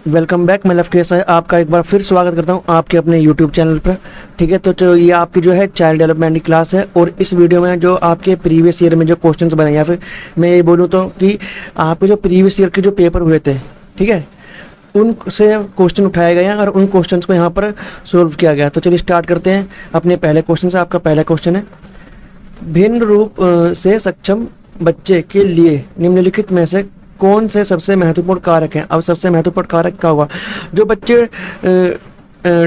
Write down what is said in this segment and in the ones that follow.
Welcome back. मैं love कैसा है आपका एक बार फिर स्वागत करता हूं आपके अपने यूट्यूब चैनल पर। ठीक है, तो ये आपकी जो है चाइल्ड डेवलपमेंट की क्लास है और इस वीडियो में जो आपके प्रीवियस ईयर में जो क्वेश्चंस बने या फिर मैं ये बोलूँ तो कि आपके जो प्रीवियस ईयर के जो पेपर हुए थे, ठीक है, उनसे क्वेश्चन उठाए गए हैं और उन क्वेश्चंस को यहाँ पर सोल्व किया गया। तो चलिए स्टार्ट करते हैं अपने पहले क्वेश्चन से। आपका पहला क्वेश्चन है, भिन्न रूप से सक्षम बच्चे के लिए निम्नलिखित में से कौन से सबसे महत्वपूर्ण कारक हैं। अब सबसे महत्वपूर्ण कारक क्या होगा? जो बच्चे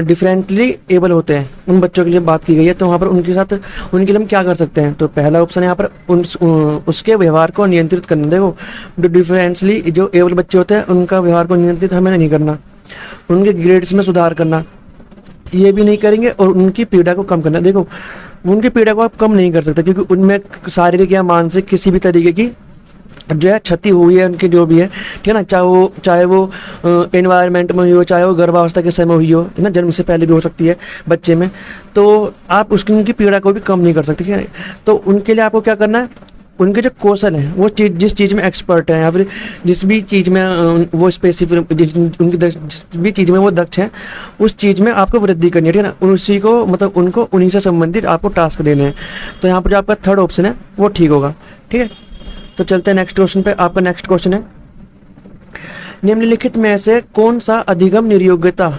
डिफरेंटली एबल होते हैं उन बच्चों के लिए बात की गई है। तो वहाँ पर उनके साथ उनके लिए हम क्या कर सकते हैं? तो पहला ऑप्शन है यहाँ पर उसके व्यवहार को नियंत्रित करना। देखो, जो डिफरेंटली जो एबल बच्चे होते हैं उनका व्यवहार को नियंत्रित हमें नहीं करना, उनके ग्रेड्स में सुधार करना ये भी नहीं करेंगे और उनकी पीड़ा को कम करना। देखो, उनकी पीड़ा को आप कम नहीं कर सकते क्योंकि उनमें शारीरिक या मानसिक किसी भी तरीके की जो है क्षति हुई है उनके जो भी है, ठीक है ना, चाहे वो एनवायरनमेंट में हुई हो, चाहे वो गर्भावस्था के समय हुई हो, है ना, जन्म से पहले भी हो सकती है बच्चे में, तो आप उसकी उनकी पीड़ा को भी कम नहीं कर सकते। ठीक है, तो उनके लिए आपको क्या करना है? उनके जो कौशल हैं, वो जिस चीज़ में एक्सपर्ट हैं या फिर जिस भी चीज़ में वो स्पेसिफिक जिस भी चीज़ में वो दक्ष हैं उस चीज़ में आपको वृद्धि करनी है। ठीक है ना, उसी को मतलब उनको उन्हीं से संबंधित आपको टास्क देने हैं। तो यहाँ पर जो आपका थर्ड ऑप्शन है वो ठीक होगा। ठीक है, तो चलते हैं नेक्स्ट क्वेश्चन पे। आपका नेक्स्ट क्वेश्चन है, निम्नलिखित में से कौन सा अधिगम निर्योग्यता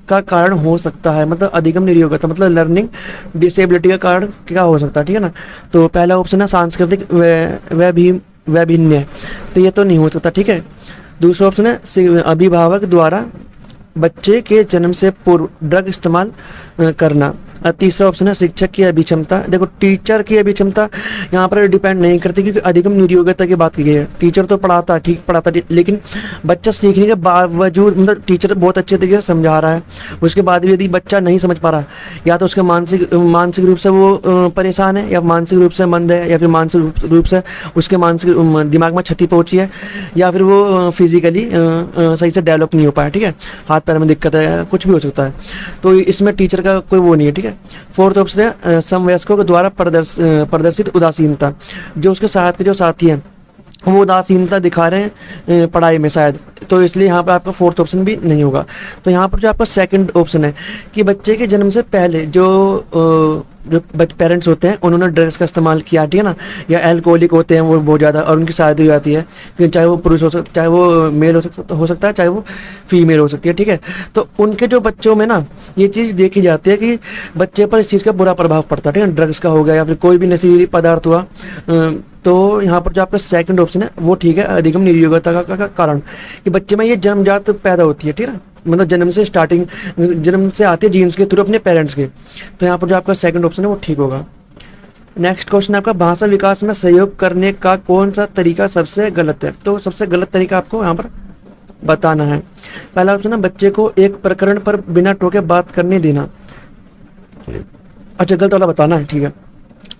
का कारण हो सकता है? मतलब अधिगम निर्योग्यता मतलब लर्निंग डिसेबिलिटी का कारण क्या हो सकता है? ठीक है ना, तो पहला ऑप्शन है सांस्कृतिक वैभिन्य, तो ये तो नहीं हो सकता। ठीक है, दूसरा ऑप्शन है अभिभावक द्वारा बच्चे के जन्म से पूर्व ड्रग इस्तेमाल करना। तीसरा ऑप्शन है शिक्षक की अभिक्षमता। देखो, टीचर की अभिक्षमता यहाँ पर डिपेंड नहीं करती क्योंकि अधिगम निर्योग्यता की बात की गई है। टीचर तो पढ़ाता ठीक पढ़ाता, लेकिन बच्चा सीखने के बावजूद मतलब टीचर बहुत अच्छे तरीके से समझा रहा है, उसके बाद भी यदि बच्चा नहीं समझ पा रहा, या तो उसके मानसिक रूप से वो परेशान है, या मानसिक रूप से मंद है, या फिर मानसिक रूप से उसके मानसिक दिमाग में क्षति पहुँची है, या फिर वो फिजिकली सही से डेवलप नहीं हो पाया, ठीक है, हाथ पैर में दिक्कत है, कुछ भी हो सकता है। तो इसमें टीचर का कोई वो नहीं है। ठीक है, फोर्थ ऑप्शन है समवयस्कों के द्वारा प्रदर्शित उदासीनता। जो उसके साथ के जो साथी हैं वो उदासीनता दिखा रहे हैं पढ़ाई में शायद, तो इसलिए यहाँ पर आपका फोर्थ ऑप्शन भी नहीं होगा। तो यहाँ पर जो आपका सेकंड ऑप्शन है कि बच्चे के जन्म से पहले जो पेरेंट्स होते हैं उन्होंने ड्रग्स का इस्तेमाल किया, ठीक है ना, या एल्कोहलिक होते हैं वो बहुत ज़्यादा और उनकी शादी हो जाती है, चाहे वो पुरुष हो सकता, चाहे वो मेल हो सकता है, चाहे वो फीमेल हो सकती है। ठीक है, तो उनके जो बच्चों में ना ये चीज़ देखी जाती है कि बच्चे पर इस चीज़ का बुरा प्रभाव पड़ता है, ठीक है, ड्रग्स का हो गया या फिर कोई भी नशीली पदार्थ हुआ। तो यहाँ पर जो आपका सेकंड ऑप्शन है वो ठीक है, अधिगम निर्योग्यता का कारण कि बच्चे में ये जन्मजात पैदा होती है, ठीक है ना, मतलब जन्म से आती है जीन्स के थ्रू अपने पेरेंट्स के। तो यहाँ पर जो आपका सेकंड ऑप्शन है वो ठीक होगा। नेक्स्ट क्वेश्चन है आपका, भाषा विकास में सहयोग करने का कौन सा तरीका सबसे गलत है? तो सबसे गलत तरीका आपको यहाँ पर बताना है। पहला ऑप्शन है बच्चे को एक प्रकरण पर बिना टोके बात करने देना। अच्छा, गलत वाला बताना है, ठीक है,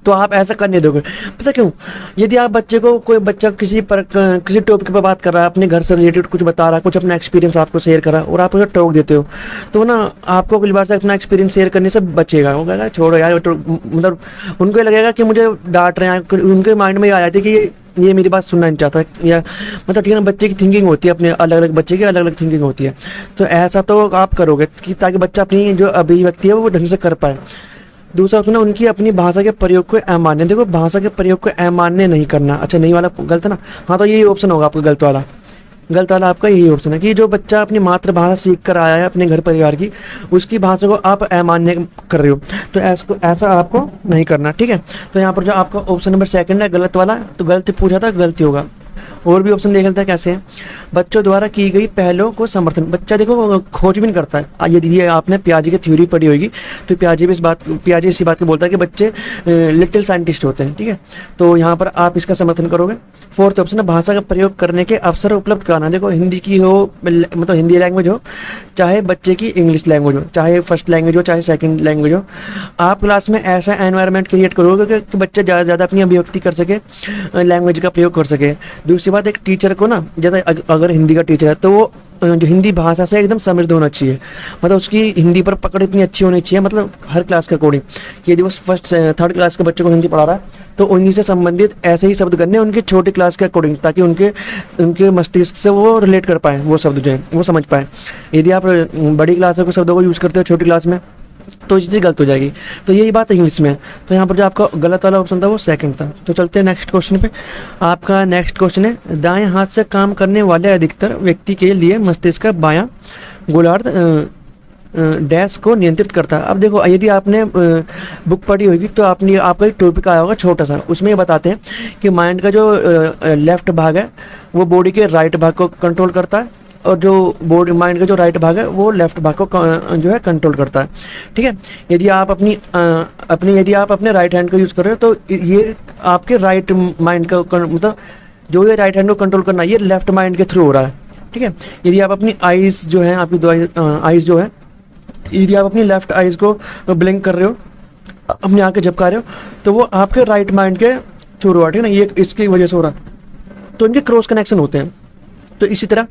तो आप ऐसा करने दोगे, पता क्यों? यदि आप बच्चे को कोई बच्चा किसी टॉपिक पर बात कर रहा है, अपने घर से रिलेटेड कुछ बता रहा है, कुछ अपना एक्सपीरियंस आपको शेयर कर रहा है और आप उसे टोक देते हो, तो ना आपको अगली बार से अपना एक्सपीरियंस शेयर करने से बचेगा। वो कहेगा छोड़ो यार, मतलब उनको ये लगेगा कि मुझे डांट रहे हैं, उनके माइंड में ये आ जाती है कि ये मेरी बात सुनना नहीं चाहता, या मतलब ठीक है ना, बच्चे की थिंकिंग होती है, अपने अलग अलग बच्चे की अलग अलग थिंकिंग होती है। तो ऐसा तो आप करोगे कि ताकि बच्चा अपनी जो अभिव्यक्ति है वो ढंग से कर पाए। दूसरा ऑप्शन है उनकी अपनी भाषा के प्रयोग को अमान्य। देखो, भाषा के प्रयोग को अमान्य नहीं करना। अच्छा, नहीं वाला गलत है ना, हाँ, तो यही ऑप्शन होगा आपका गलत वाला आपका यही ऑप्शन है कि जो बच्चा अपनी मातृभाषा सीख कर आया है अपने घर परिवार की, उसकी भाषा को आप अमान्य कर रहे हो, तो ऐसा आपको नहीं करना। ठीक है, तो यहाँ पर जो आपका ऑप्शन नंबर सेकंड है गलत वाला, तो गलत पूछा था, गलती होगा। और भी ऑप्शन देख लेते हैं कैसे हैं। बच्चों द्वारा की गई पहलों को समर्थन। बच्चा देखो खोजबीन करता है। यदि ये आपने पियाजे की थ्योरी पढ़ी होगी तो पियाजे इसी बात को बोलता है कि बच्चे लिटिल साइंटिस्ट होते हैं। ठीक है, तो यहाँ पर आप इसका समर्थन करोगे। फोर्थ ऑप्शन है भाषा का प्रयोग करने के अवसर उपलब्ध कराना। देखो, हिंदी की हो मतलब हिंदी लैंग्वेज हो, चाहे बच्चे की इंग्लिश लैंग्वेज हो, चाहे फर्स्ट लैंग्वेज हो, चाहे सेकंड लैंग्वेज हो, आप क्लास में ऐसा एनवायरनमेंट क्रिएट करोगे कि बच्चा ज़्यादा से ज़्यादा अपनी अभिव्यक्ति कर सके, लैंग्वेज का प्रयोग कर सके। दूसरी उसके बाद एक टीचर को ना, जैसे अगर हिंदी का टीचर है तो वो जो हिंदी भाषा से एकदम समृद्ध होना चाहिए, मतलब उसकी हिंदी पर पकड़ इतनी अच्छी होनी चाहिए, मतलब हर क्लास के अकॉर्डिंग, कि यदि वो फर्स्ट थर्ड क्लास के बच्चों को हिंदी पढ़ा रहा है तो उन्हीं से संबंधित ऐसे ही शब्द करने उनके छोटी क्लास के अकॉर्डिंग, ताकि उनके मस्तिष्क से वो रिलेट कर पाए, वो शब्द जो है वो समझ पाए। यदि आप बड़ी क्लासों के शब्दों को यूज़ करते हो छोटी क्लास में तो ये चीज़ गलत हो जाएगी। तो यही बात इंग्लिश में है। तो यहाँ पर जो आपका गलत वाला ऑप्शन था वो सेकंड था। तो चलते हैं नेक्स्ट क्वेश्चन पे। आपका नेक्स्ट क्वेश्चन है, दाएं हाथ से काम करने वाले अधिकतर व्यक्ति के लिए मस्तिष्क का बायां गोलार्ध डैश को नियंत्रित करता है। अब देखो, यदि आपने बुक पढ़ी होगी तो आपका एक टॉपिक आया होगा छोटा सा, उसमें ये बताते हैं कि माइंड का जो लेफ्ट भाग है वो बॉडी के राइट भाग को कंट्रोल करता है, और जो बॉडी माइंड का जो राइट भाग है वो लेफ्ट भाग को जो है कंट्रोल करता है। ठीक है, यदि आप यदि आप अपने राइट हैंड को यूज़ कर रहे हो तो ये आपके राइट माइंड का मतलब जो ये राइट हैंड को कंट्रोल करना ये लेफ्ट माइंड के थ्रू हो रहा है। ठीक है, यदि आप अपनी आइज़ जो है, आपकी दो आइज़ जो है, यदि आप अपनी लेफ्ट आइज़ को ब्लिंक कर रहे हो, अपनी आंखें झपका रहे हो, तो वो आपके राइट माइंड के थ्रू हो रहा है। ठीक है ना, ये इसकी वजह से हो रहा है, तो इनके क्रॉस कनेक्शन होते हैं। तो इसी तरह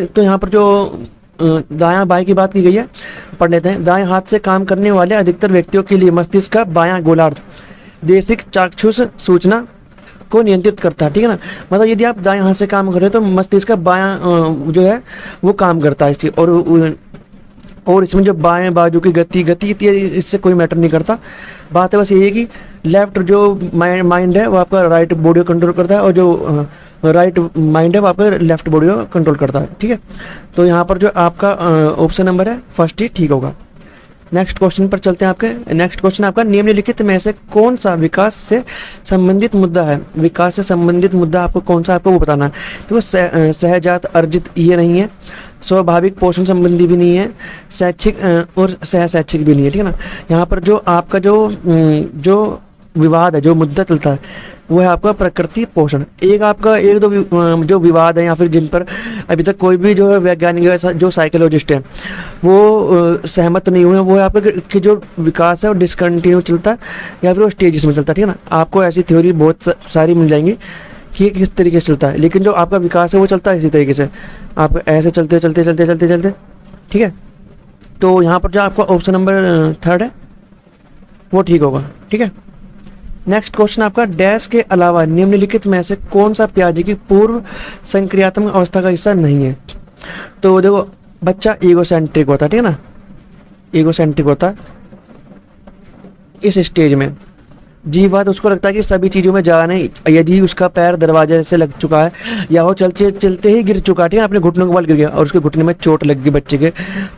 तो यहाँ पर जो दायां बाएं की बात की गई है, पढ़ लेते हैं। दाएं हाथ से काम करने वाले अधिकतर व्यक्तियों के लिए मस्तिष्क का बायां गोलार्ध देशिक चाक्षुष सूचना को नियंत्रित करता है। ठीक है ना, मतलब यदि आप दाएं हाथ से काम कर रहे हो तो मस्तिष्क का बायां जो है वो काम करता है इसकी, और इसमें जो बाएं बाजू की गति इससे कोई मैटर नहीं करता। बात है बस ये है कि लेफ्ट जो माइंड है वो आपका राइट बॉडी को कंट्रोल करता है, और जो राइट माइंड है वो आपका लेफ्ट बॉडी को कंट्रोल करता है। ठीक है, तो यहाँ पर जो आपका ऑप्शन नंबर है फर्स्ट ही ठीक होगा। नेक्स्ट क्वेश्चन पर चलते हैं। आपके नेक्स्ट क्वेश्चन आपका, निम्नलिखित में से कौन सा विकास से संबंधित मुद्दा है? विकास से संबंधित मुद्दा आपको कौन सा, आपको वो बताना है। देखो, सहजात अर्जित ये नहीं है, स्वाभाविक पोषण संबंधी भी नहीं है, शैक्षिक और सहशैक्षिक भी नहीं है। ठीक है ना, यहाँ पर जो आपका जो विवाद है, जो मुद्दा चलता है वो है आपका प्रकृति पोषण। एक दो जो विवाद है या फिर जिन पर अभी तक कोई भी जो है वैज्ञानिक जो साइकोलॉजिस्ट हैं वो सहमत नहीं हुए, वो है आपका कि जो विकास है वो डिसकंटिन्यू चलता है या फिर वो स्टेजेस में चलता है। ठीक है ना, आपको ऐसी थ्योरी बहुत सारी मिल जाएंगी कि किस तरीके से चलता है, लेकिन जो आपका विकास है वो चलता है इसी तरीके से, आप ऐसे चलते चलते। ठीक है, तो यहाँ पर जो आपका ऑप्शन नंबर थर्ड है वो ठीक होगा। ठीक है, नेक्स्ट क्वेश्चन आपका, डैश के अलावा निम्नलिखित में से कौन सा प्याजे की पूर्व संक्रियात्मक अवस्था का हिस्सा नहीं है? तो देखो, बच्चा ईगोसेंट्रिक होता है। ठीक है ना, ईगोसेंट्रिक होता है इस स्टेज में। जीवात उसको लगता है कि सभी चीज़ों में जाने, यदि उसका पैर दरवाजे से लग चुका है या वो चलते चलते ही गिर चुका है, ठीक है, अपने घुटनों के बल गिर गया और उसके घुटने में चोट लग गई बच्चे के,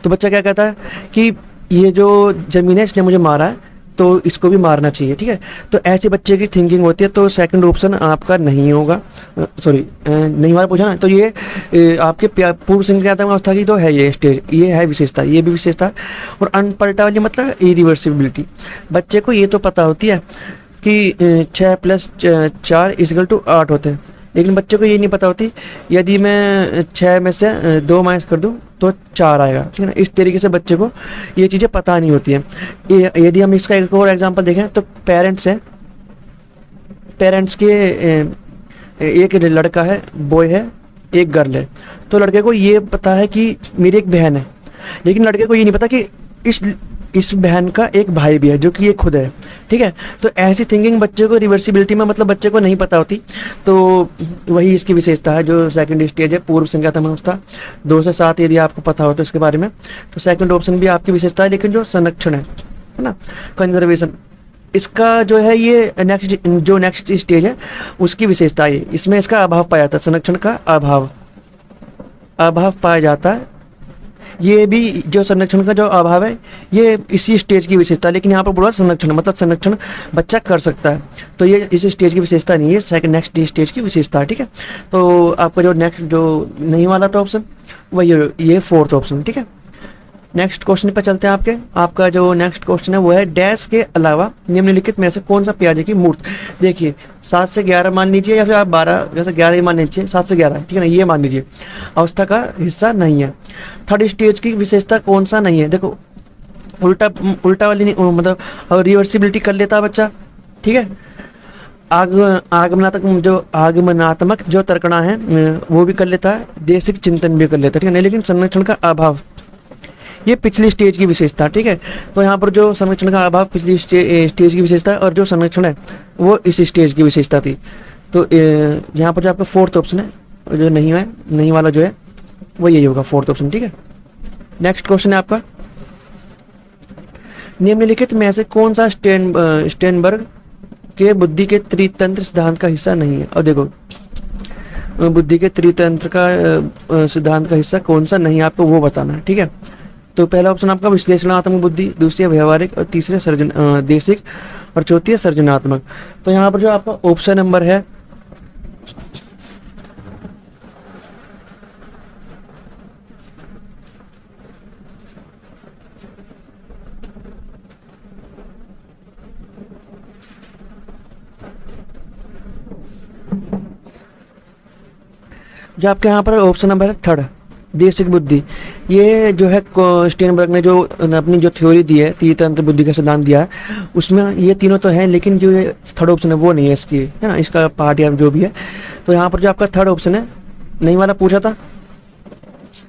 तो बच्चा क्या कहता है कि ये जो ज़मीन है इसने मुझे मारा है तो इसको भी मारना चाहिए। ठीक है, तो ऐसे बच्चे की थिंकिंग होती है। तो सेकंड ऑप्शन आपका नहीं होगा, सॉरी नहीं वाला पूछा ना, तो ये आपके पूर्व संक्रियात्मक अवस्था की तो है ये स्टेज, ये है विशेषता, ये भी विशेषता। और अनपलटा वाली मतलब इरिवर्सिबिलिटी, बच्चे को ये तो पता होती है कि 6 + 4 = 8 होते हैं, लेकिन बच्चे को ये नहीं पता होती यदि मैं 6 में से 2 माइनस कर दूं तो 4 आएगा। ठीक है ना, इस तरीके से बच्चे को ये चीज़ें पता नहीं होती हैं। यदि हम इसका एक और एग्जांपल देखें तो पेरेंट्स हैं, पेरेंट्स के एक लड़का है, बॉय है, एक गर्ल है, तो लड़के को ये पता है कि मेरी एक बहन है, लेकिन लड़के को ये नहीं पता कि इस बहन का एक भाई भी है जो कि ये खुद है। ठीक है, तो ऐसी थिंकिंग बच्चे को रिवर्सिबिलिटी में मतलब बच्चे को नहीं पता होती, तो वही इसकी विशेषता है जो सेकंड स्टेज है, पूर्व संक्रियात्मक अवस्था 2 से 7। यदि आपको पता हो तो इसके बारे में, तो सेकंड ऑप्शन भी आपकी विशेषता है। लेकिन जो संरक्षण है ना, कंजर्वेशन, इसका जो है ये नेक्स्ट स्टेज है उसकी विशेषता है, इसमें इसका अभाव पाया जाता है, संरक्षण का अभाव पाया जाता है। ये भी जो संरक्षण का जो अभाव है ये इसी स्टेज की विशेषता है, लेकिन यहाँ पर बोला संरक्षण मतलब संरक्षण बच्चा कर सकता है, तो ये इस स्टेज की विशेषता नहीं है, नेक्स्ट स्टेज की विशेषता है। ठीक है, तो आपका जो नेक्स्ट जो नहीं वाला था ऑप्शन वही ये फोर्थ ऑप्शन। ठीक है, नेक्स्ट क्वेश्चन पर चलते हैं। आपका जो नेक्स्ट क्वेश्चन है वो है, डैश के अलावा निम्नलिखित में से कौन सा प्याजे की मूर्त? देखिए 7 से 11 मान लीजिए या फिर आप 12 जैसे 11 ही मान लीजिए, 7 से 11 ठीक है ना, ये मान लीजिए अवस्था का हिस्सा नहीं है। थर्ड स्टेज की विशेषता कौन सा नहीं है? देखो उल्टा वाली नहीं, मतलब रिवर्सिबिलिटी कर लेता बच्चा, ठीक है, आगमनात्मक जो तर्कणा है वो भी कर लेता है, देशिक चिंतन भी कर लेता है, ठीक है नहीं, लेकिन संरक्षण का अभाव ये पिछली स्टेज की विशेषता, ठीक है। तो यहाँ पर जो संरक्षण का अभाव पिछली स्टेज की विशेषता है, और जो संरक्षण है वो इस स्टेज की विशेषता थी। तो यहाँ पर जो आपका फोर्थ ऑप्शन है जो नहीं है, नहीं वाला जो है वो यही होगा, फोर्थ ऑप्शन, ठीक है। नेक्स्ट क्वेश्चन है आपका, निम्नलिखित में से कौन सा स्टेनबर्ग के बुद्धि के त्रितंत्र सिद्धांत का हिस्सा नहीं है। और देखो बुद्धि के त्रितंत्र का सिद्धांत का हिस्सा कौन सा नहीं है, आपको वो बताना है, ठीक है। तो पहला ऑप्शन आपका विश्लेषणात्मक बुद्धि, दूसरी है व्यवहारिक, और तीसरी है देशिक, और चौथी है सर्जनात्मक। तो यहाँ पर जो आपका ऑप्शन नंबर है जो आपके यहाँ पर ऑप्शन नंबर है थर्ड, देशिक बुद्धि। ये जो है स्टेनबर्ग ने जो अपनी जो थ्योरी दी है, तीर्थतंत्र बुद्धि का सिद्धांत दिया है, उसमें ये तीनों तो हैं, लेकिन जो ये थर्ड ऑप्शन है वो नहीं है इसकी, है ना, इसका पार्ट या जो भी है। तो यहाँ पर जो आपका थर्ड ऑप्शन है, नहीं वाला पूछा था,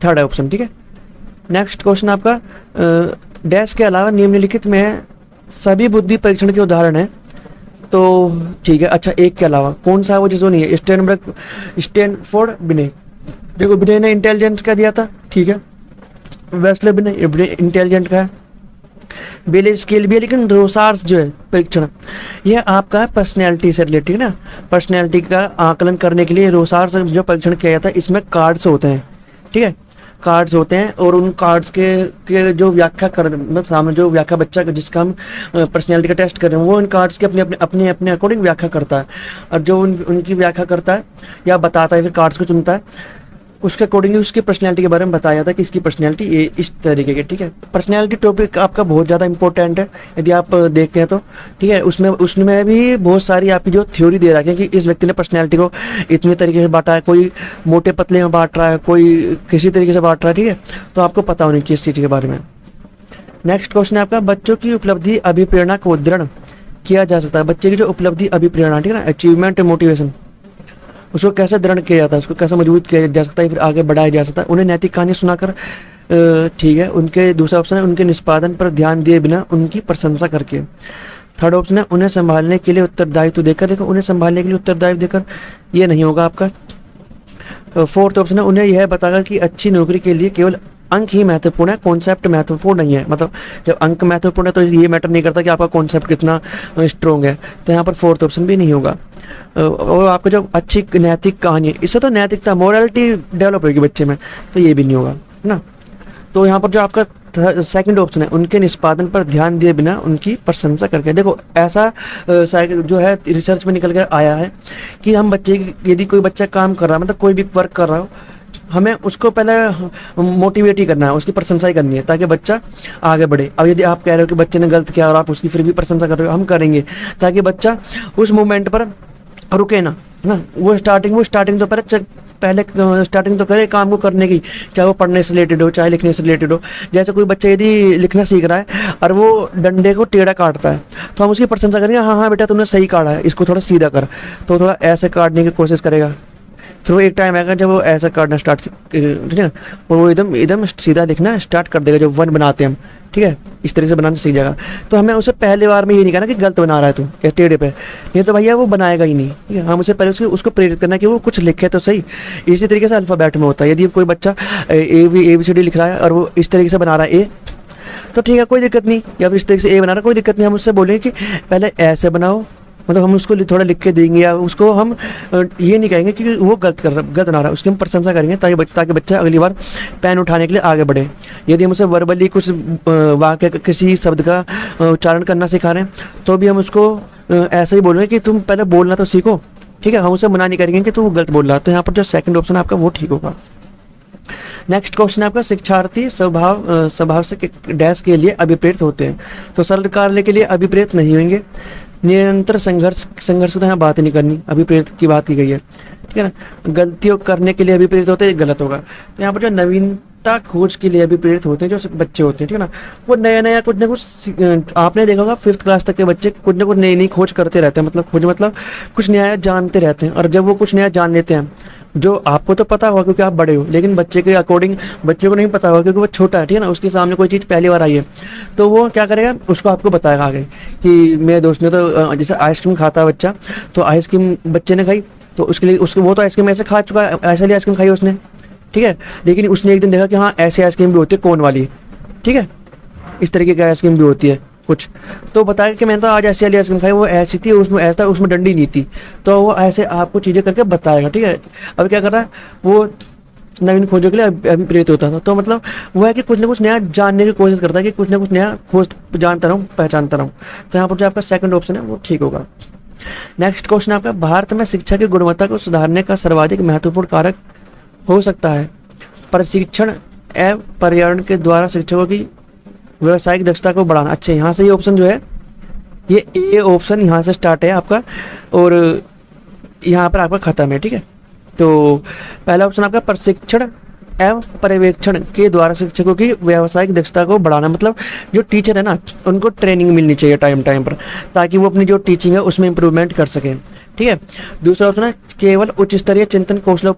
थर्ड है ऑप्शन, ठीक है। नेक्स्ट क्वेश्चन आपका, डैश के अलावा निम्नलिखित में सभी बुद्धि परीक्षण के उदाहरण है। तो ठीक है, अच्छा एक के अलावा कौन सा है वो, जिसको नहीं है, स्टैनफोर्ड बिने। देखो बिने ने इंटेलिजेंस का दिया था, ठीक है, वेस्ले बिने इंटेलिजेंट का है, बेले स्केल भी है, लेकिन रोसार्स जो है परीक्षण ये आपका पर्सनैलिटी से रिलेटेड ना, पर्सनैलिटी का आकलन करने के लिए रोसार्स जो परीक्षण किया जाता है, इसमें कार्ड्स होते हैं, ठीक है, कार्ड्स होते हैं, और उन कार्ड्स के जो व्याख्या कर, मतलब सामने जो व्याख्या बच्चा जिसका हम पर्सनैलिटी का टेस्ट कर रहे हैं, वो इन कार्ड्स की अपने अकॉर्डिंग व्याख्या करता है, और जो उनकी व्याख्या करता है या बताता है, फिर कार्ड्स को चुनता है, उसके अकॉर्डिंगली उसकी पर्सनैलिटी के बारे में बताया जाता है कि इसकी पर्सनैलिटी ये इस तरीके की, ठीक है। पर्सनैलिटी टॉपिक आपका बहुत ज़्यादा इंपॉर्टेंट है यदि आप देखते हैं तो, ठीक है। उसमें भी बहुत सारी आपकी जो थ्योरी दे रखी है कि इस व्यक्ति ने पर्सनैलिटी को इतने तरीके से बांटा है, कोई मोटे पतले में बांट रहा है, कोई किसी तरीके से बांट रहा है, ठीक है। तो आपको पता होनी चाहिए इस चीज़ के बारे में। नेक्स्ट क्वेश्चन है आपका, बच्चों की उपलब्धि अभिप्रेरणा को दृढ़ किया जा सकता है। बच्चे की जो उपलब्धि अभिप्रेरणा, ठीक है ना, अचीवमेंट मोटिवेशन, उसको कैसे दृढ़ किया जाता है, उसको कैसे मजबूत किया जा सकता है, फिर आगे बढ़ाया जा सकता है। उन्हें नैतिक कहानी सुनाकर, ठीक है। उनके दूसरा ऑप्शन है उनके निष्पादन पर ध्यान दिए बिना उनकी प्रशंसा करके। थर्ड ऑप्शन है उन्हें संभालने के लिए उत्तरदायित्व देकर। देखो उन्हें संभालने के लिए उत्तरदायित्व देकर ये नहीं होगा आपका। फोर्थ ऑप्शन है उन्हें यह बताकर कि अच्छी नौकरी के लिए केवल अंक ही महत्वपूर्ण है, कॉन्सेप्ट महत्वपूर्ण नहीं है। मतलब जब अंक महत्वपूर्ण है तो ये मैटर नहीं करता कि आपका कॉन्सेप्ट कितना स्ट्रॉन्ग है। तो यहाँ पर फोर्थ ऑप्शन भी नहीं होगा। और आपका जो अच्छी नैतिक कहानी है, इससे तो नैतिकता मोरालिटी डेवलप होगी बच्चे में, तो ये भी नहीं होगा, है ना। तो यहाँ पर जो आपका सेकंड ऑप्शन है उनके निष्पादन पर ध्यान दिए बिना उनकी प्रशंसा करके। देखो ऐसा जो है रिसर्च में निकल कर आया है कि हम बच्चे यदि कोई बच्चा काम कर रहा है, मतलब कोई भी वर्क कर रहा हो, हमें उसको पहले मोटिवेट ही करना है, उसकी प्रशंसा ही करनी है ताकि बच्चा आगे बढ़े। अब यदि आप कह रहे हो कि बच्चे ने गलत किया और आप उसकी फिर भी प्रशंसा कर रहे हो, हम करेंगे ताकि बच्चा उस मोमेंट पर रुके ना, है ना। वो स्टार्टिंग तो पहले स्टार्टिंग तो करे काम को करने की, चाहे वो पढ़ने से रिलेटेड हो चाहे लिखने से रिलेटेड हो। जैसे कोई बच्चा यदि लिखना सीख रहा है और वो डंडे को टेढ़ा काटता है तो हम उसकी प्रशंसा करेंगे, हाँ हाँ बेटा तुमने सही काटा है, इसको थोड़ा सीधा कर। तो थोड़ा ऐसे काटने की कोशिश करेगा, फिर वो एक टाइम आएगा जब वो ऐसा काटना स्टार्ट, ठीक है, और वो एकदम सीधा लिखना स्टार्ट कर देगा, जो वन बनाते हैं हम, ठीक है, इस तरीके से बनाना सीख जाएगा। तो हमें उसे पहले बार में ये नहीं कहना कि गलत बना रहा है तू या टेढ़े पे, नहीं तो भैया वो बनाएगा ही नहीं, ठीक है। हम उसे पहले उसको प्रेरित करना कि वो कुछ लिखे तो सही। इसी तरीके से अल्फ़ाबेट में होता है, यदि कोई बच्चा ABCD लिख रहा है और वो इस तरीके से बना रहा है ए, तो ठीक है कोई दिक्कत नहीं, या फिर इस तरीके से ए बना रहा है कोई दिक्कत नहीं, हम उससे बोलेंगे कि पहले ऐसे बनाओ, मतलब हम उसको थोड़ा लिख के देंगे, या उसको हम ये नहीं कहेंगे कि वो गलत बना रहा है, उसकी हम प्रशंसा करेंगे ताकि बच्चा अगली बार पेन उठाने के लिए आगे बढ़े। यदि हम उसे वर्बली कुछ वाक्य किसी शब्द का उच्चारण करना सिखा रहे हैं तो भी हम उसको ऐसे ही बोलेंगे कि तुम पहले बोलना तो सीखो, ठीक है। हम उसे मना नहीं करेंगे कि तू गलत बोल रहा है। तो यहाँ पर जो सेकंड ऑप्शन आपका वो ठीक होगा। नेक्स्ट क्वेश्चन है आपका, शिक्षार्थी स्वभाव से डैश के लिए अभिप्रेत होते हैं। तो सरल कार्य के लिए अभिप्रेत नहीं होंगे। निरंतर संघर्ष तो यहाँ बात ही नहीं करनी, अभिप्रेत की बात की गई है, ठीक है ना। गलतियों करने के लिए अभिप्रेत होते हैं, गलत होगा। तो यहाँ पर जो सत्ता खोज के लिए भी प्रेरित होते हैं जो बच्चे होते हैं, ठीक है ना। वो नया नया कुछ ना कुछ, आपने देखा होगा 5th क्लास तक के बच्चे कुछ ना कुछ नई नई खोज करते रहते हैं, मतलब खोज मतलब कुछ नया जानते रहते हैं। और जब वो कुछ नया जान लेते हैं, जो आपको तो पता होगा क्योंकि आप बड़े हो, लेकिन बच्चे के अकॉर्डिंग बच्चे को नहीं पता होगा क्योंकि वो छोटा है, ठीक है ना। उसके सामने कोई चीज़ पहली बार आई है तो वो क्या करेगा, उसको आपको बताएगा आगे कि मेरे दोस्त ने तो जैसे आइसक्रीम खाता है बच्चा, तो आइसक्रीम बच्चे ने खाई तो उसके लिए उसको वो तो आइसक्रीम ऐसे खा चुका है, ऐसे लिए आइसक्रीम खाई उसने, ठीक है। लेकिन उसने एक दिन देखा कि हाँ ऐसी आइसक्रीम भी होती है कोन वाली, ठीक है, इस तरीके की आइसक्रीम भी होती है कुछ, तो बताया कि मैंने तो आज ऐसी वाली आइसक्रीम खाई, वो ऐसी थी, उसमें ऐसा था, उसमें डंडी नहीं थी। तो वो ऐसे आपको चीज़ें करके बताएगा, ठीक है। अब क्या कर रहा है वो, नवीन खोजों के लिए अभी प्रेरित होता था। तो मतलब वो है कि कुछ ना कुछ नया जानने की कोशिश करता है कि कुछ ना कुछ नया खोज जानता रहूँ, पहचानता रहूँ। तो यहाँ पर जो आपका सेकंड ऑप्शन है वो ठीक होगा। नेक्स्ट क्वेश्चन आपका, भारत में शिक्षा की गुणवत्ता को सुधारने का सर्वाधिक महत्वपूर्ण कारक हो सकता है प्रशिक्षण एवं पर्यावरण के द्वारा शिक्षकों की व्यवसायिक दक्षता को बढ़ाना। अच्छा, यहाँ से ये ऑप्शन जो है, ये ए ऑप्शन यहाँ से स्टार्ट है आपका और यहाँ पर आपका ख़त्म है, ठीक है। तो पहला ऑप्शन आपका प्रशिक्षण एवं पर्यवेक्षण के द्वारा शिक्षकों की व्यावसायिक दक्षता को बढ़ाना, मतलब जो टीचर है ना उनको ट्रेनिंग मिलनी चाहिए टाइम टाइम पर, ताकि वो अपनी जो टीचिंग है उसमें इम्प्रूवमेंट कर सकें, ठीक है। दूसरा ऑप्शन है केवल उच्च स्तरीय चिंतन कौशलों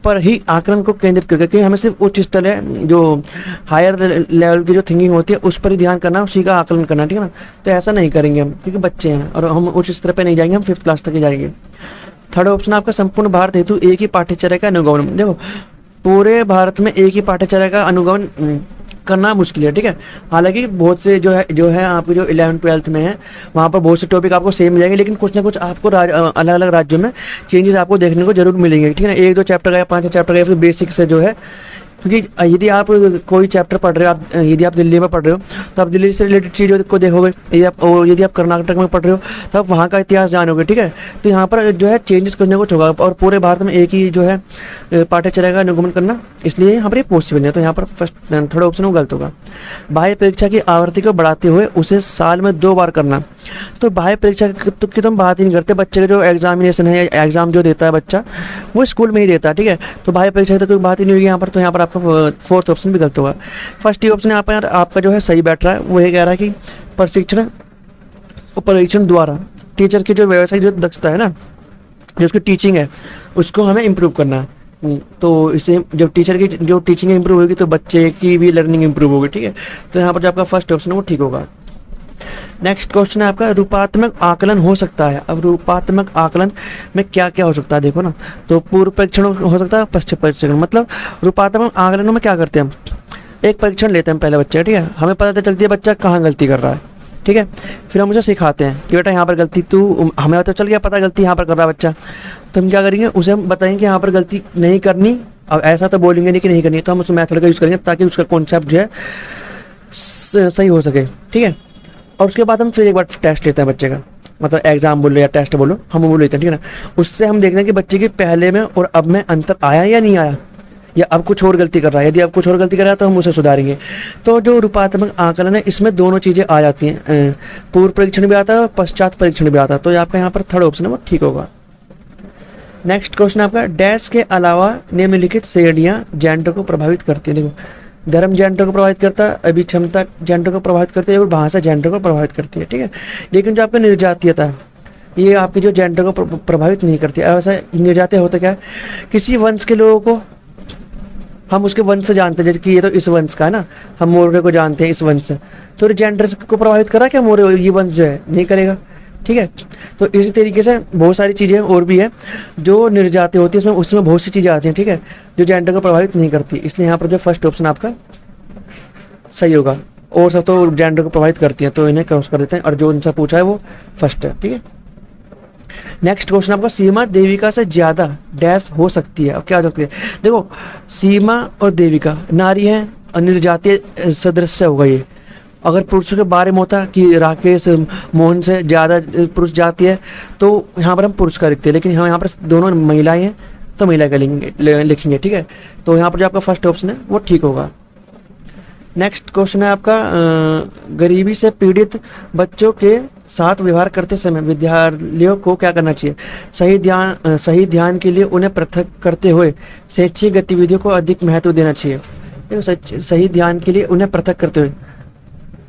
पर ही आकलन को केंद्रित करके, कि हमें सिर्फ उच्च स्तरीय जो हायर लेवल की जो थिंकिंग होती है उस पर ही ध्यान करना, उसी का आकलन करना, ठीक है ना। तो ऐसा नहीं करेंगे हम क्योंकि बच्चे हैं और हम उच्च स्तर पर नहीं जाएंगे, हम 5th क्लास तक ही जाएंगे। थर्ड ऑप्शन आपका संपूर्ण भारत हेतु एक ही पाठ्यचर्या का अनुगमन। देखो पूरे भारत में एक ही पाठ्यचर्या का अनुगमन करना मुश्किल है, ठीक है। हालांकि बहुत से जो है आपके जो 11th 12th में है वहाँ पर बहुत से टॉपिक आपको सेम मिलेंगे, लेकिन कुछ ना कुछ आपको अलग अलग राज्यों में चेंजेस आपको देखने को जरूर मिलेंगे, ठीक है ना। 1-2 चैप्टर का या 5 चैप्टर का या फिर बेसिक से जो है, क्योंकि यदि आप कोई चैप्टर पढ़ रहे हो, आप यदि आप दिल्ली में पढ़ रहे हो तो आप दिल्ली से रिलेटेड चीज़ों को देखोगे, यदि आप कर्नाटक में पढ़ रहे हो तो आप वहाँ का इतिहास जानोगे, ठीक है। तो यहाँ पर जो है चेंजेस करने को होगा और पूरे भारत में एक ही जो है पाठ्यचर्या का अनुगमन करना, इसलिए यहाँ पर ये पॉसिबल है। तो यहाँ पर थर्ड ऑप्शन वो गलत होगा। बाह्य परीक्षा की आवृत्ति को बढ़ाते हुए उसे साल में 2 बार करना। तो बाह्य परीक्षा की तो हम बात ही नहीं करते, बच्चे का जो एग्जामिनेशन है, एग्जाम जो देता है बच्चा वो स्कूल में ही देता है, ठीक है। तो बाह्य परीक्षा की तो कोई बात ही नहीं होगी यहाँ पर। तो यहाँ पर आपका फोर्थ ऑप्शन भी गलत होगा। फर्स्ट ही ऑप्शन यहाँ पर आपका जो है सही बैठ रहा है, वो ये कह रहा है कि प्रशिक्षण और परीक्षण द्वारा टीचर की जो व्यवसायिक जो दक्षता है ना, जो उसकी टीचिंग है उसको हमें इम्प्रूव करना है। तो इससे जब टीचर की जो टीचिंग इम्प्रूव होगी तो बच्चे की भी लर्निंग इम्प्रूव होगी, ठीक है। तो यहाँ पर जो आपका फर्स्ट ऑप्शन है वो ठीक होगा। नेक्स्ट क्वेश्चन है आपका, रूपात्मक आकलन हो सकता है। अब रूपात्मक आकलन में क्या क्या हो सकता है देखो ना, तो पूर्व परीक्षण हो सकता है, पश्चिम परीक्षण। मतलब रूपात्मक आकलनों में क्या करते हैं हम, एक परीक्षण लेते हैं पहले बच्चे, ठीक है, हमें पता चलती है बच्चा कहाँ गलती कर रहा है, ठीक है। फिर हम उसे सिखाते हैं कि बेटा यहाँ पर गलती तू, हमें तो चल गया पता गलती यहाँ पर कर रहा है बच्चा, तो हम क्या करेंगे, उसे हम बताएंगे कि यहाँ पर गलती नहीं करनी। अब ऐसा तो बोलेंगे नहीं कि नहीं करनी, तो हम उस मेथड का यूज़ करेंगे ताकि उसका कॉन्सेप्ट जो है सही हो सके, ठीक है। और उसके बाद हम फिर एक बार टेस्ट लेते हैं बच्चे का, मतलब एग्जाम बोलो या टेस्ट बोलो, हम वो लेते हैं, ठीक है ना। उससे हम देखते हैं कि बच्चे के पहले में और अब में अंतर आया या नहीं आया, या अब कुछ और गलती कर रहा है। यदि अब कुछ और गलती कर रहा है तो हम उसे सुधारेंगे। तो जो रूपात्मक आकलन है इसमें दोनों चीज़ें आ जाती हैं, पूर्व परीक्षण भी आता है और पश्चात परीक्षण भी आता है। तो आपका यहाँ पर थर्ड ऑप्शन है वो ठीक होगा। नेक्स्ट क्वेश्चन आपका, डैश के अलावा निम्नलिखित श्रेणियाँ जेंडर को प्रभावित करती है। देखो, धर्म जेंडर को प्रभावित करता है, अभिक्षमता जेंडर को प्रभावित करती है और भाषा जेंडर को प्रभावित करती है, ठीक है। लेकिन जो आपकी निर्जातीयता है ये आपकी जो जेंडर को प्रभावित नहीं करती है। ऐसा निर्जातीय होता क्या है, किसी वंश के लोगों को हम उसके वंश से जानते हैं, जैसे कि ये तो इस वंश का है ना, हम मौर्य को जानते हैं इस वंश से, तो जेंडर को प्रभावित करा क्या मौर्य, ये वंश जो है नहीं करेगा, ठीक है। तो इसी तरीके से बहुत सारी चीज़ें और भी है जो निर्जातीय होती है, उसमें बहुत सी चीज़ें आती हैं, ठीक है, जो जेंडर को प्रभावित नहीं करती। इसलिए यहाँ पर जो फर्स्ट ऑप्शन आपका सही होगा, और सब तो जेंडर को प्रभावित करती हैं, तो इन्हें क्रॉस कर देते हैं और जो इनसे पूछा है वो फर्स्ट है, ठीक है। नेक्स्ट क्वेश्चन आपका, सीमा देविका से ज़्यादा डैश हो सकती है। अब क्या हो सकती है, देखो सीमा और देविका नारी है और निर्जातीय सदृश्य होगा ये। अगर पुरुषों के बारे में होता कि राकेश मोहन से ज़्यादा पुरुष जाती है तो यहाँ पर हम पुरुष का लिखते हैं, लेकिन हम यहाँ पर दोनों महिलाएं हैं तो महिला का लिखेंगे, ठीक है। तो यहाँ पर जो आपका फर्स्ट ऑप्शन है वो ठीक होगा। नेक्स्ट क्वेश्चन है आपका, गरीबी से पीड़ित बच्चों के साथ व्यवहार करते समय विद्यालयों को क्या करना चाहिए? सही ध्यान के लिए उन्हें पृथक करते हुए शैक्षिक गतिविधियों को अधिक महत्व देना चाहिए। देखो, सही ध्यान के लिए उन्हें पृथक करते हुए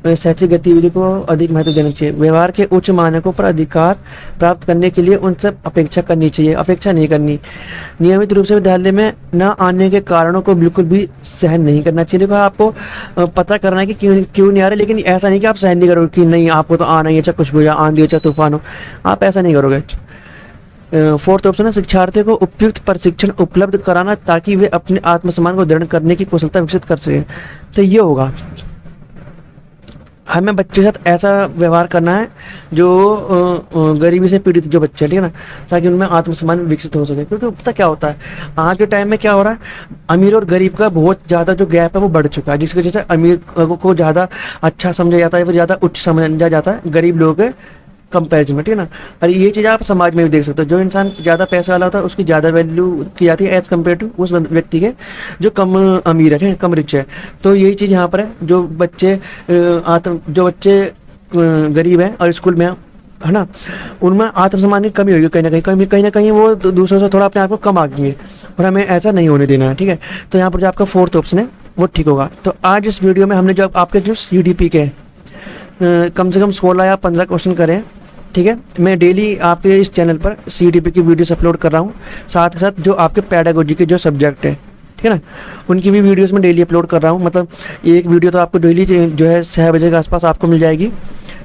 शैक्षिक गतिविधि को अधिक महत्व देना चाहिए। व्यवहार के उच्च मानकों पर अधिकार प्राप्त करने के लिए उनसे अपेक्षा करनी चाहिए, अपेक्षा नहीं करनी। नियमित रूप से विद्यालय में न आने के कारणों को बिल्कुल भी सहन नहीं करना चाहिए। देखो, आपको पता करना है कि क्यों नहीं आ रहे, लेकिन ऐसा नहीं कि आप सहन नहीं करोगे कि नहीं आपको तो आना ही है, चाहे कुछ भी हो जाए, आंधी हो चाहे तूफान हो, आप ऐसा नहीं करोगे। फोर्थ ऑप्शन है शिक्षार्थियों को उपयुक्त प्रशिक्षण उपलब्ध कराना ताकि वे अपने आत्मसम्मान को दृढ़ करने की कुशलता विकसित कर सकें। तो ये होगा, हमें बच्चे के साथ ऐसा व्यवहार करना है जो गरीबी से पीड़ित जो बच्चे हैं, ठीक है ना, ताकि उनमें आत्मसम्मान विकसित हो सके। क्योंकि पता क्या होता है, आज के टाइम में क्या हो रहा है, अमीर और गरीब का बहुत ज़्यादा जो गैप है वो बढ़ चुका है, जिसकी वजह से अमीर को ज़्यादा अच्छा समझा जाता है, फिर ज़्यादा उच्च समझा जाता है गरीब लोगों के कंपैरिजन में, ठीक है ना। और ये चीज़ आप समाज में भी देख सकते हो, जो इंसान ज़्यादा पैसा वाला होता है उसकी ज़्यादा वैल्यू की जाती है एज़ कम्पेयर टू उस व्यक्ति के जो कम अमीर है, ठीक है, कम रिच है। तो यही चीज़ यहाँ पर है, जो बच्चे गरीब हैं और स्कूल में है ना, उनमें आत्मसम्मान की कमी होगी, कहीं ना कहीं वो दूसरों से थोड़ा अपने आप को कम आएंगे, और हमें ऐसा नहीं होने देना है, ठीक है। तो यहाँ पर जो आपका फोर्थ ऑप्शन है वो ठीक होगा। तो आज इस वीडियो में हमने जो आपके जो CDP के कम से कम 16 या 15 क्वेश्चन करें, ठीक है। मैं डेली आपके इस चैनल पर CDP की वीडियोस अपलोड कर रहा हूँ, साथ ही साथ जो आपके पेडागोजी के जो सब्जेक्ट है, ठीक है ना, उनकी भी वीडियोस मैं डेली अपलोड कर रहा हूँ। मतलब एक वीडियो तो आपको डेली जो है 6 बजे के आसपास आपको मिल जाएगी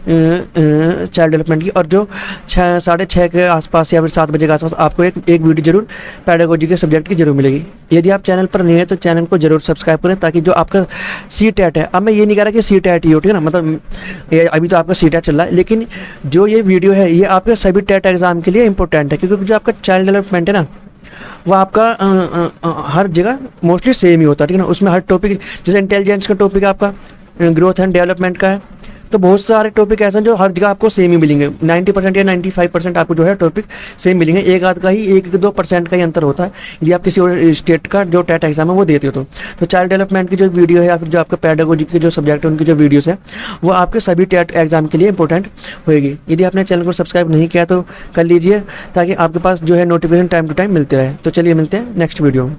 चाइल्ड डेवलपमेंट की, और जो 6:30 के आसपास या फिर 7 बजे के आसपास आपको एक वीडियो जरूर पैडागोजी के सब्जेक्ट की जरूर मिलेगी। यदि आप चैनल पर नए हैं तो चैनल को जरूर सब्सक्राइब करें, ताकि जो आपका CTET है, अब मैं ये नहीं कह रहा कि CTET ही हो, ठीक है ना, मतलब अभी तो आपका CTET चल रहा है, लेकिन जो ये वीडियो है ये आपके सभी TET एग्जाम के लिए इंपॉर्टेंट है, क्योंकि जो आपका चाइल्ड डेवलपमेंट है ना, वो आपका हर जगह मोस्टली सेम ही होता है, ठीक है ना। उसमें हर टॉपिक, जैसे इंटेलिजेंस का टॉपिक आपका ग्रोथ एंड डेवलपमेंट का है, तो बहुत सारे टॉपिक ऐसे हैं जो हर जगह आपको सेम ही मिलेंगे। 90% या 95% आपको जो है टॉपिक सेम मिलेंगे, एक आध का ही 1-2% का ही अंतर होता है यदि आप किसी और स्टेट का जो TET एग्जाम है वो देते हो। तो चाइल्ड डेवलपमेंट की जो वीडियो है या फिर जो आपका पेडागोजी के जो सब्जेक्ट है उनकी जो वीडियोस है वो आपके सभी TET एग्जाम के लिए इंपॉर्टेंट होएगी। यदि आपने चैनल को सब्सक्राइब नहीं किया तो कर लीजिए, ताकि आपके पास जो है नोटिफिकेशन टाइम टू टाइम मिलते रहे। तो चलिए मिलते हैं नेक्स्ट वीडियो में।